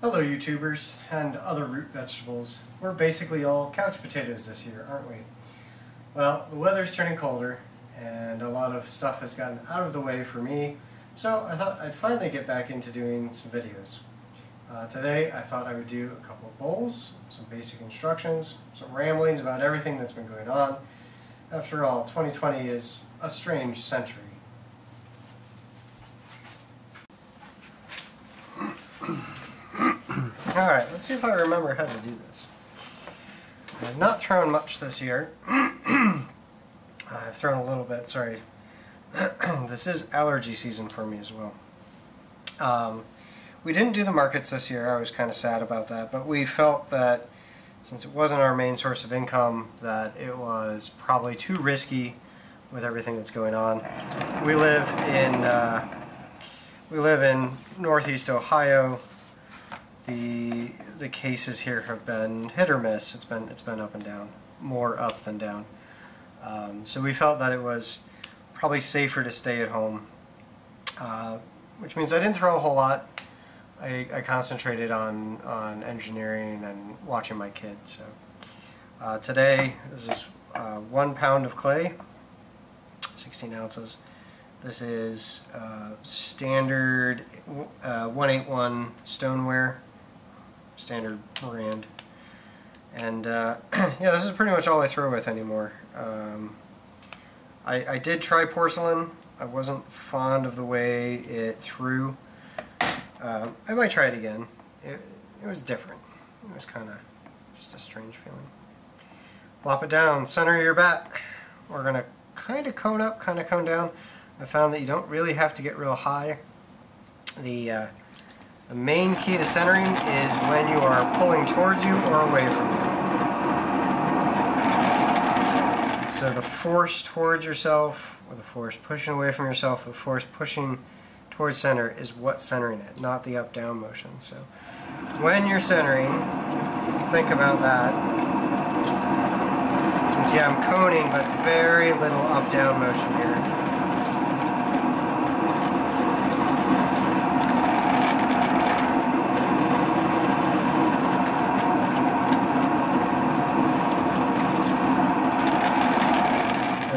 Hello YouTubers and other root vegetables. We're basically all couch potatoes this year, aren't we? Well, the weather's turning colder and a lot of stuff has gotten out of the way for me, so I thought I'd finally get back into doing some videos. Today I thought I would do a couple of bowls, some basic instructions, some ramblings about everything that's been going on. After all, 2020 is a strange century. Alright, let's see if I remember how to do this. I've not thrown much this year. I've thrown a little bit, sorry. This is allergy season for me as well. We didn't do the markets this year. I was kind of sad about that, but we felt that since it wasn't our main source of income, that it was probably too risky with everything that's going on. We live in Northeast Ohio. The cases here have been hit or miss. It's been up and down, more up than down. So we felt that it was probably safer to stay at home, which means I didn't throw a whole lot. I concentrated on engineering and watching my kids. So today, this is 1 pound of clay, 16 ounces. This is standard 181 stoneware, standard brand. And yeah, this is pretty much all I throw with anymore. I did try porcelain. I wasn't fond of the way it threw. I might try it again. It was different. It was kind of just a strange feeling. Plop it down, center your bat. We're going to kind of cone up, kind of cone down. I found that you don't really have to get real high. The main key to centering is when you are pulling towards you or away from you. So the force towards yourself, or the force pushing away from yourself, the force pushing towards center is what's centering it, not the up-down motion. So when you're centering, think about that. You can see I'm coning, but very little up-down motion here.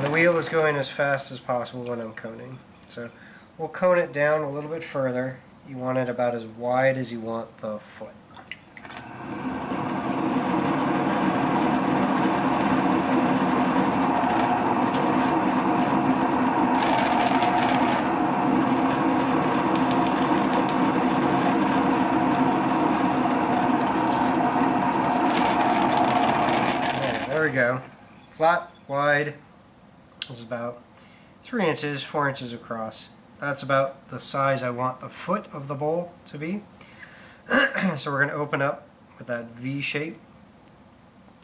The wheel is going as fast as possible when I'm coning. So we'll cone it down a little bit further. You want it about as wide as you want the foot. There we go. Flat, wide. This is about 3 inches, 4 inches across. That's about the size I want the foot of the bowl to be. So we're going to open up with that V shape.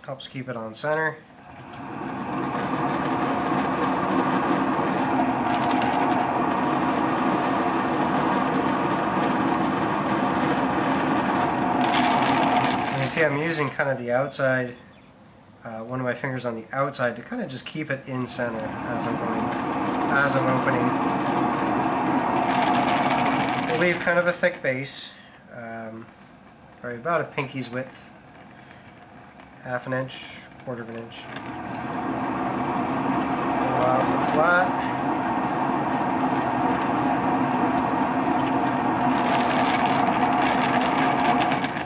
Helps keep it on center. And you see I'm using kind of the outside, one of my fingers on the outside to kind of just keep it in center as I'm opening. We'll leave kind of a thick base, probably about a pinky's width, half an inch, quarter of an inch. Pull out the flat.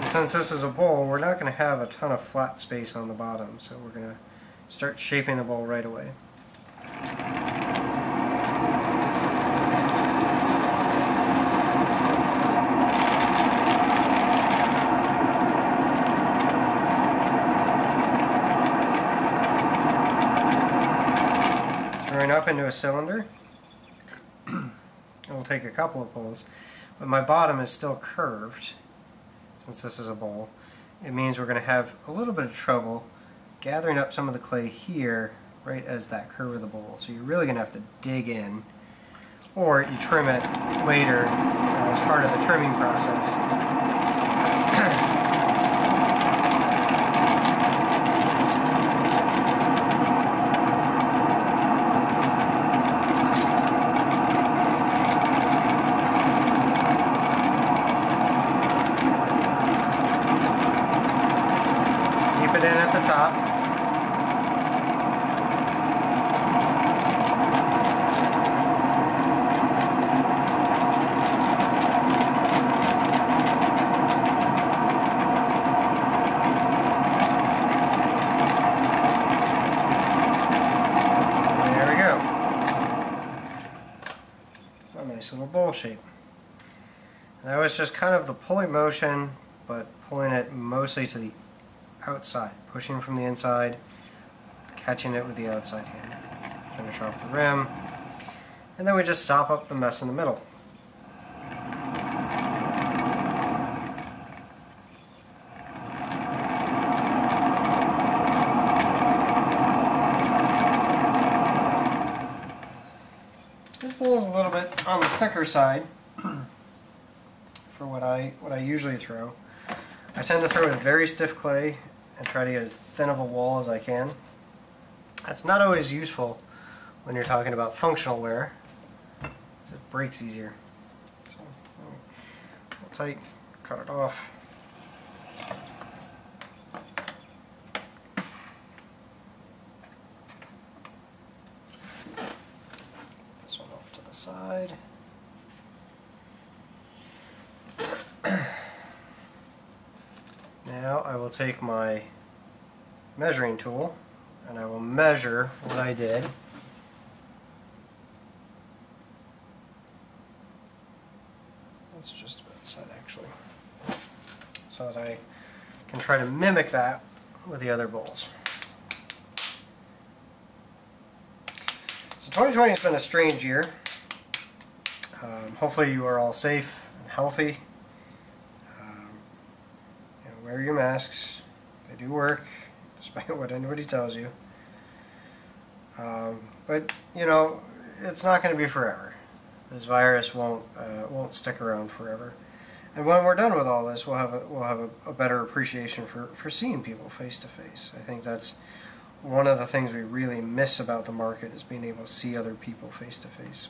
Since this is a bowl, we're not going to have a ton of flat space on the bottom, so we're going to start shaping the bowl right away. Throwing up into a cylinder. It will take a couple of pulls, but my bottom is still curved. Since this is a bowl, it means we're going to have a little bit of trouble gathering up some of the clay here right as that curve of the bowl. So you're really going to have to dig in, or you trim it later as part of the trimming process. it in at the top. There we go. A nice little bowl shape. And that was just kind of the pulling motion, but pulling it mostly to the outside, pushing from the inside, catching it with the outside hand. Finish off the rim, and then we just sop up the mess in the middle. This bowl is a little bit on the thicker side for what I usually throw. I tend to throw with very stiff clay and try to get as thin of a wall as I can. That's not always useful when you're talking about functional wear, because it breaks easier. So, pull tight, cut it off. This one off to the side. Now I will take my measuring tool and I will measure what I did. That's just about set actually, so that I can try to mimic that with the other bowls. So 2020 has been a strange year. Hopefully you are all safe and healthy. Wear your masks. They do work, despite what anybody tells you. But you know, it's not going to be forever. This virus won't stick around forever. And when we're done with all this, we'll have a better appreciation for seeing people face to face. I think that's one of the things we really miss about the market, is being able to see other people face to face.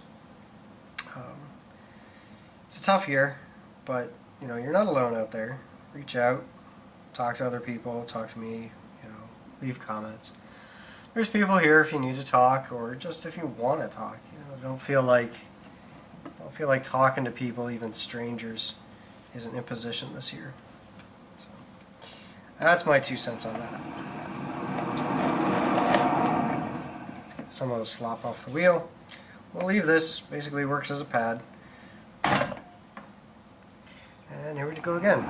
It's a tough year, but you know, you're not alone out there. Reach out. Talk to other people, talk to me, you know, leave comments. There's people here if you need to talk, or just if you want to talk. You know, don't feel like talking to people, even strangers, is an imposition this year. So, that's my 2 cents on that. Get some of the slop off the wheel. We'll leave this. Basically works as a pad. And here we go again.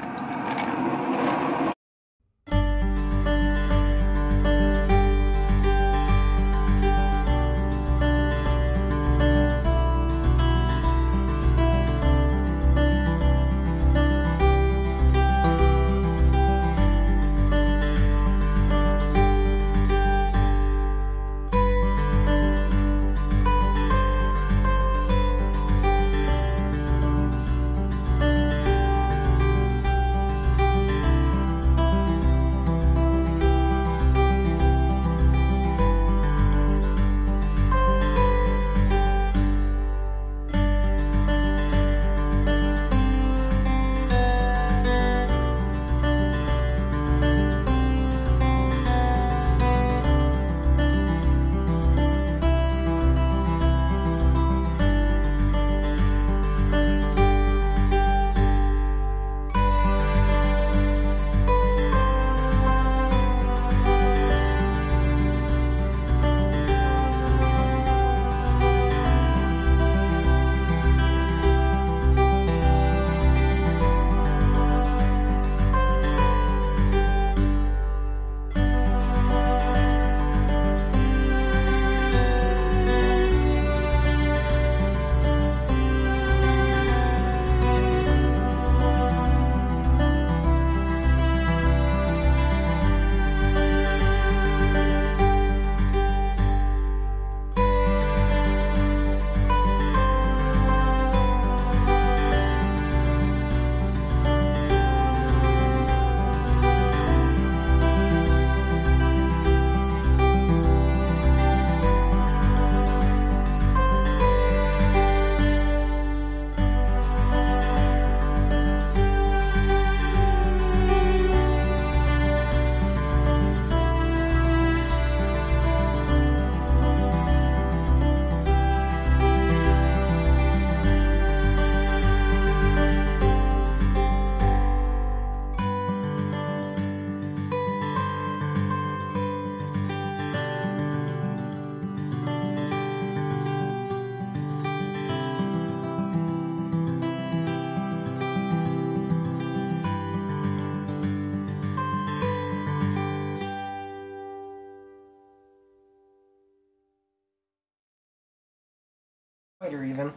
Wider even.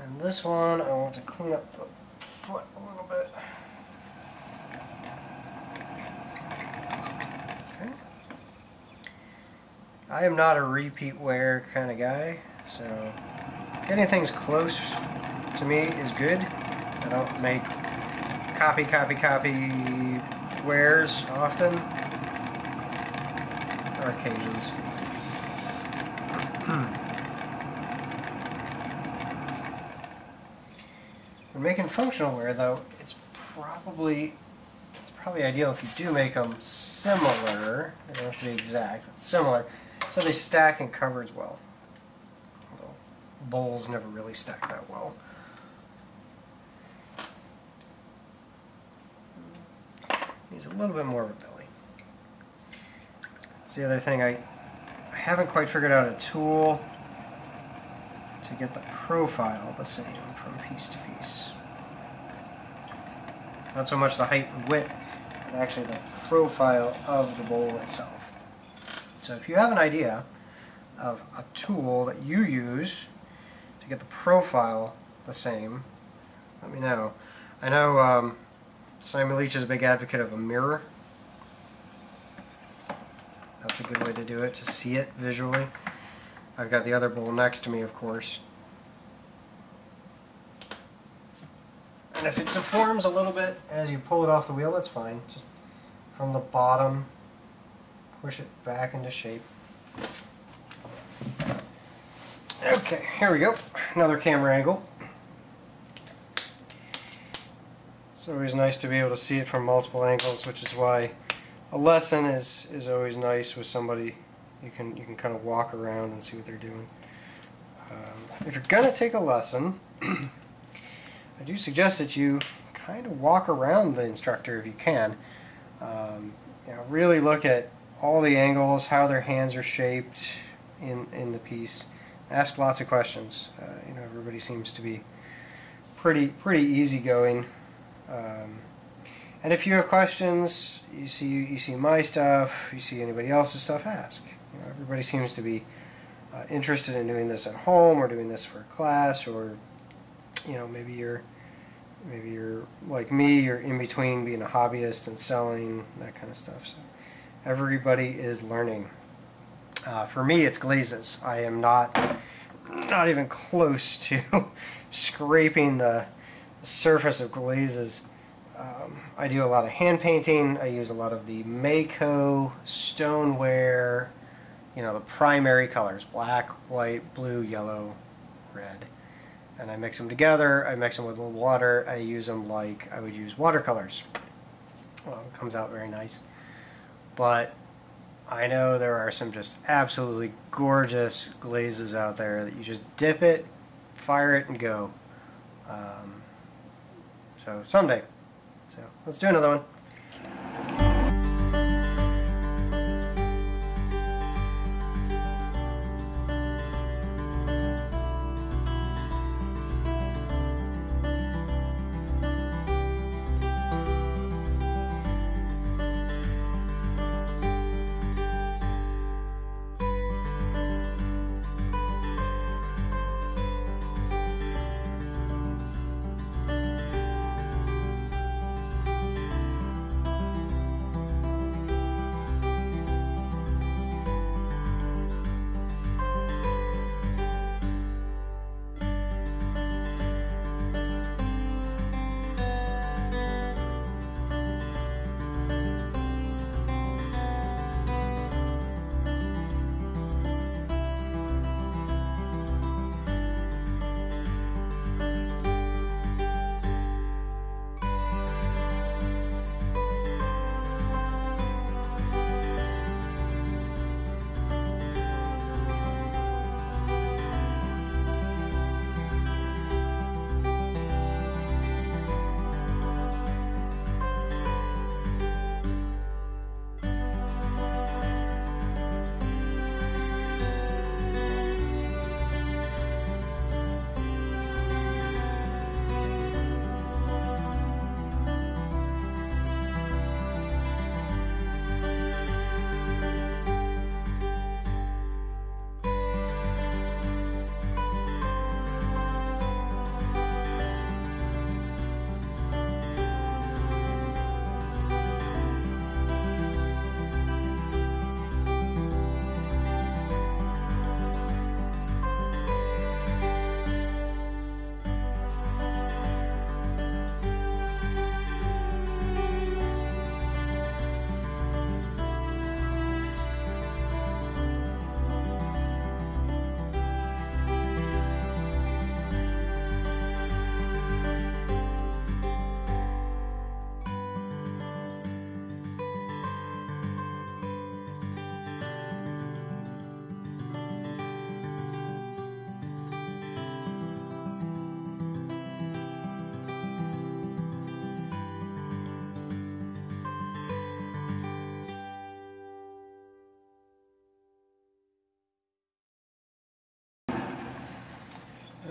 And this one, I want to clean up the foot a little bit. Okay. I am not a repeat wear kind of guy, so getting things close to me is good. I don't make copy wears often. Or occasions. When making functional wear, though, it's probably ideal if you do make them similar. They don't have to be exact, but similar, so they stack in cupboards well. Although bowls never really stack that well. Needs a little bit more of a belly. That's the other thing. I haven't quite figured out a tool to get the profile the same from piece to piece. Not so much the height and width, but actually the profile of the bowl itself. So if you have an idea of a tool that you use to get the profile the same, let me know. I know Simon Leach is a big advocate of a mirror. That's a good way to do it, to see it visually. I've got the other bowl next to me, of course. And if it deforms a little bit as you pull it off the wheel, that's fine. Just from the bottom, push it back into shape. Okay, here we go. Another camera angle. It's always nice to be able to see it from multiple angles, which is why a lesson is always nice with somebody. You can kind of walk around and see what they're doing. If you're going to take a lesson, I do suggest that you kind of walk around the instructor if you can. You know, really look at all the angles, how their hands are shaped in the piece. Ask lots of questions. You know, everybody seems to be pretty easygoing. And if you have questions, you see my stuff, you see anybody else's stuff, ask. You know, everybody seems to be interested in doing this at home, or doing this for a class, or you know, maybe you're like me, you're in between being a hobbyist and selling, that kind of stuff. So everybody is learning. For me, it's glazes. I am not even close to scraping the surface of glazes. I do a lot of hand painting. I use a lot of the Mako stoneware, you know, the primary colors: black, white, blue, yellow, red. And I mix them together. I mix them with a little water. I use them like I would use watercolors. Well, it comes out very nice. But I know there are some just absolutely gorgeous glazes out there that you just dip it, fire it, and go. So someday. So let's do another one.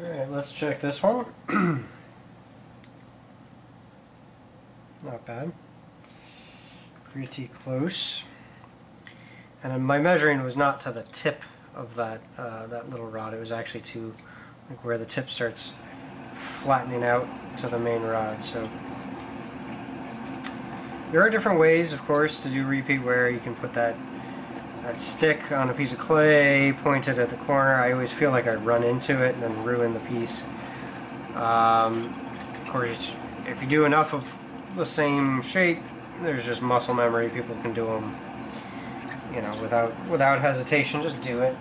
Alright, let's check this one. Not bad. Pretty close. And my measuring was not to the tip of that that little rod. It was actually to like where the tip starts flattening out to the main rod. So there are different ways, of course, to do repeat wear. You can put that stick on a piece of clay, point it at the corner. I always feel like I run into it and then ruin the piece. Of course, if you do enough of the same shape, there's just muscle memory. People can do them, you know, without hesitation. Just do it.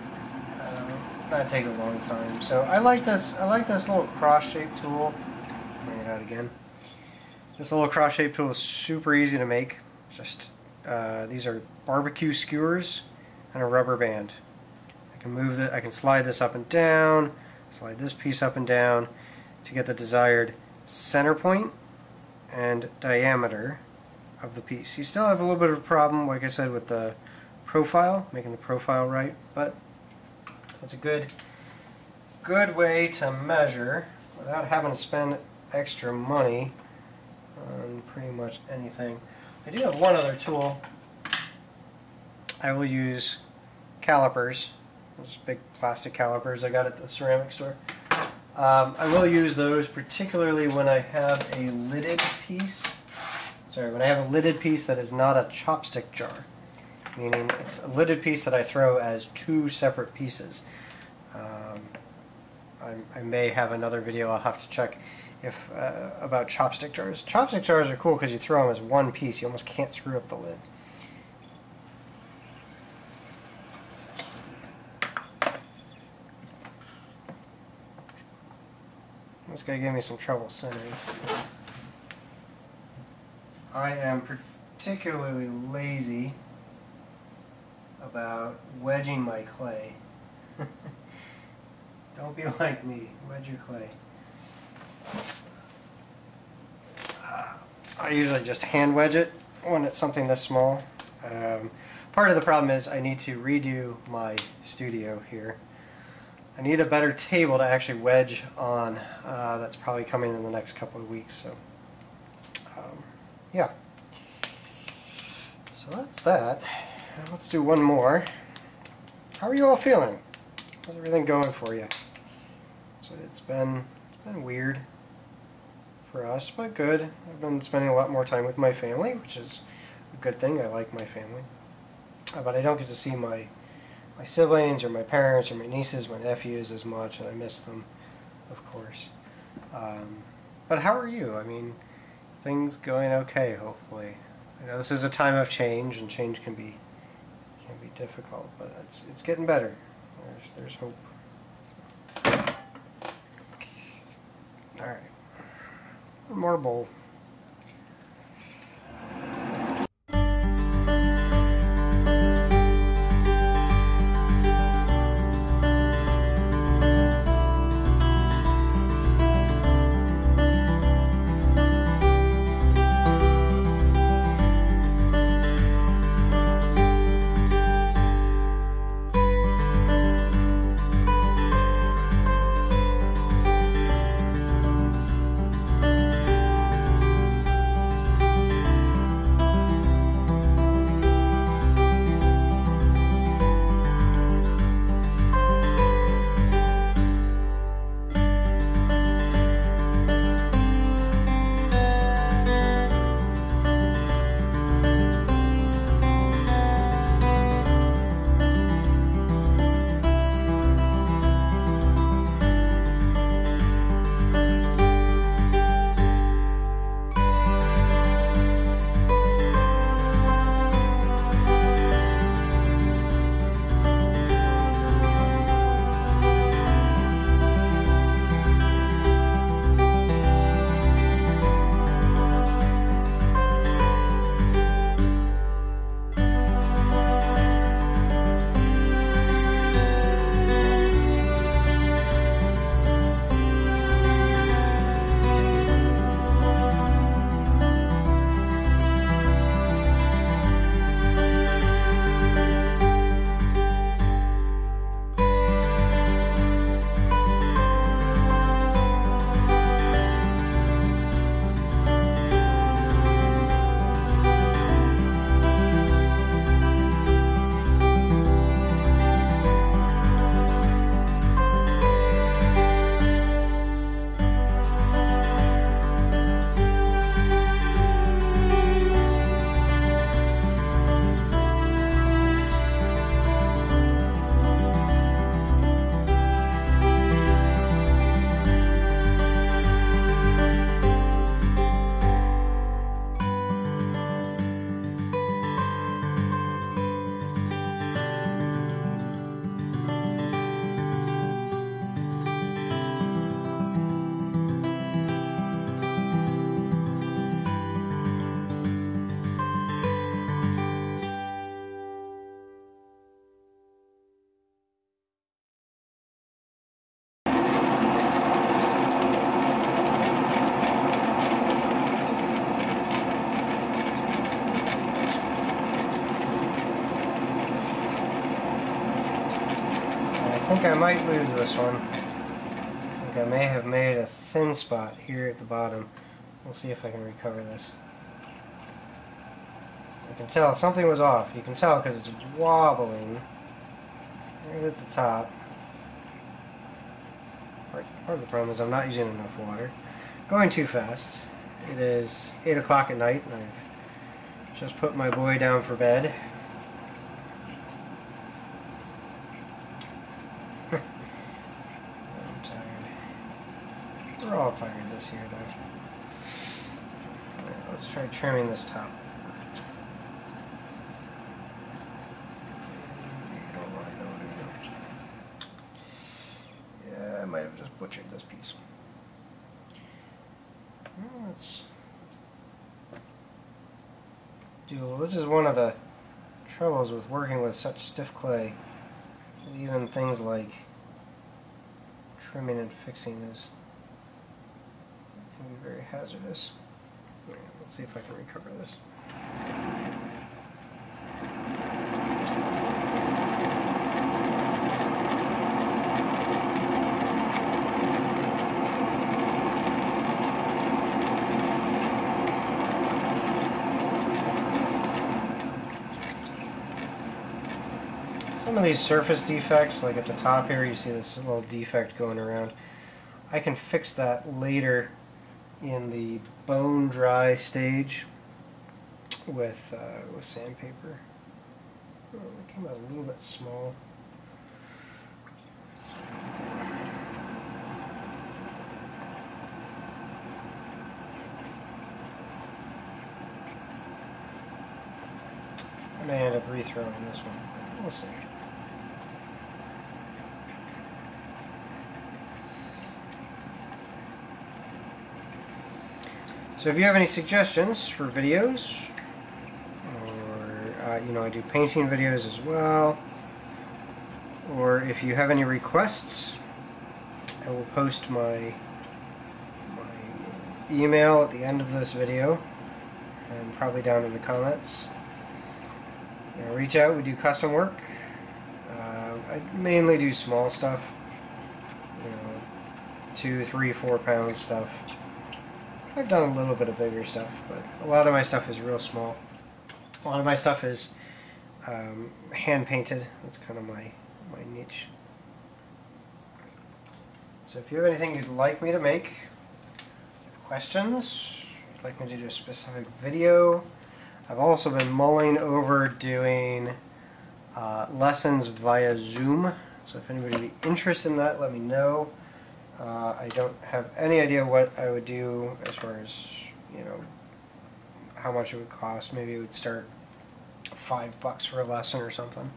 That takes a long time. So I like this little cross-shaped tool. Bring it out again. This little cross-shaped tool is super easy to make. Just these are barbecue skewers and a rubber band. I can move it. I can slide this up and down. Slide this piece up and down to get the desired center point and diameter of the piece. You still have a little bit of a problem, like I said, with the profile, making the profile right, but it's a good way to measure without having to spend extra money on pretty much anything. I do have one other tool. I will use calipers, those big plastic calipers I got at the ceramic store. I will use those particularly when I have a lidded piece. Sorry, when I have a lidded piece that is not a chopstick jar. Meaning it's a lidded piece that I throw as two separate pieces. I may have another video I'll have to check if about chopstick jars. Chopstick jars are cool because you throw them as one piece. You almost can't screw up the lid. This guy gave me some trouble centering. I am particularly lazy about wedging my clay. Don't be like me. Wedge your clay. I usually just hand wedge it when it's something this small. Part of the problem is I need to redo my studio here. I need a better table to actually wedge on. That's probably coming in the next couple of weeks. So, yeah. So that's that. Let's do one more. How are you all feeling? How's everything going for you? So it's been weird for us, but good. I've been spending a lot more time with my family, which is a good thing. I like my family. But I don't get to see my siblings or my parents or my nieces, my nephews as much, and I miss them, of course. But how are you? I mean, things going okay, hopefully. I know this is a time of change, and change can be difficult, but it's getting better. There's hope. All right, one more bowl. think I might lose this one. I think I may have made a thin spot here at the bottom. We'll see if I can recover this. I can tell something was off. You can tell because it's wobbling right at the top. Part of the problem is I'm not using enough water. Going too fast. It is 8 o'clock at night and I've just put my boy down for bed. I'm tired. We're all tired this year though. Right, let's try trimming this top. Yeah, I might have just butchered this piece. Let's do. This is one of the troubles with working with such stiff clay. Even things like trimming and fixing is can be very hazardous. Yeah, let's see if I can recover this. Some of these surface defects, like at the top here, you see this little defect going around. I can fix that later in the bone dry stage with sandpaper. Oh, it came out a little bit small. I may end up rethrowing this one. We'll see. So if you have any suggestions for videos, or you know, I do painting videos as well, or if you have any requests, I will post my email at the end of this video and probably down in the comments. You know, reach out. We do custom work. I mainly do small stuff, you know, 2, 3, 4 pound stuff. I've done a little bit of bigger stuff, but a lot of my stuff is real small. A lot of my stuff is hand painted. That's kind of my niche. So if you have anything you'd like me to make, questions, you'd like me to do a specific video, I've also been mulling over doing lessons via Zoom. So if anybody would be interested in that, let me know. I don't have any idea what I would do as far as, you know, how much it would cost. Maybe it would start $5 for a lesson or something.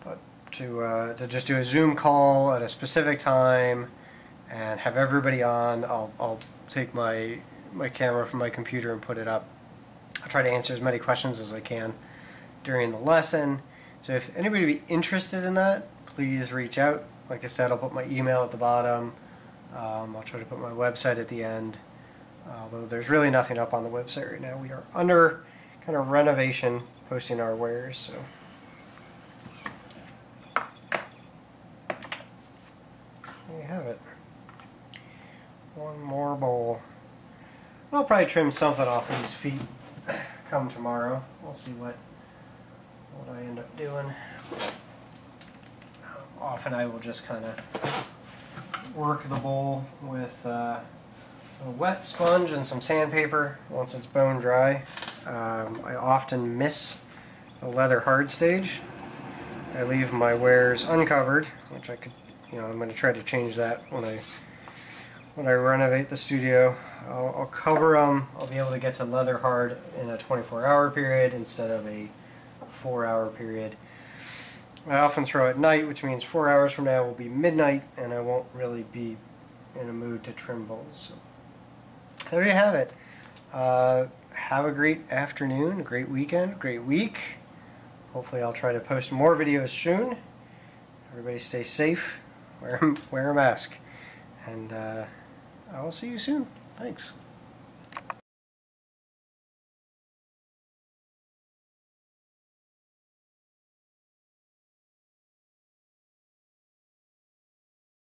But to just do a Zoom call at a specific time and have everybody on, I'll take my camera from my computer and put it up. I'll try to answer as many questions as I can during the lesson. So if anybody would be interested in that, please reach out. Like I said, I'll put my email at the bottom. I'll try to put my website at the end. Although there's really nothing up on the website right now. We are under kind of renovation, posting our wares. So there you have it. One more bowl. I'll probably trim something off of these feet come tomorrow. We'll see what I end up doing. Often I will just kind of work the bowl with a wet sponge and some sandpaper once it's bone dry. I often miss the leather hard stage. I leave my wares uncovered, which I could, you know, I'm going to try to change that when I renovate the studio. I'll cover them. I'll be able to get to leather hard in a 24-hour period instead of a 4-hour period. I often throw at night, which means 4 hours from now will be midnight, and I won't really be in a mood to trim bowls. So there you have it. Have a great afternoon, a great weekend, great week. Hopefully I'll try to post more videos soon. Everybody stay safe, wear a mask, and I will see you soon. Thanks.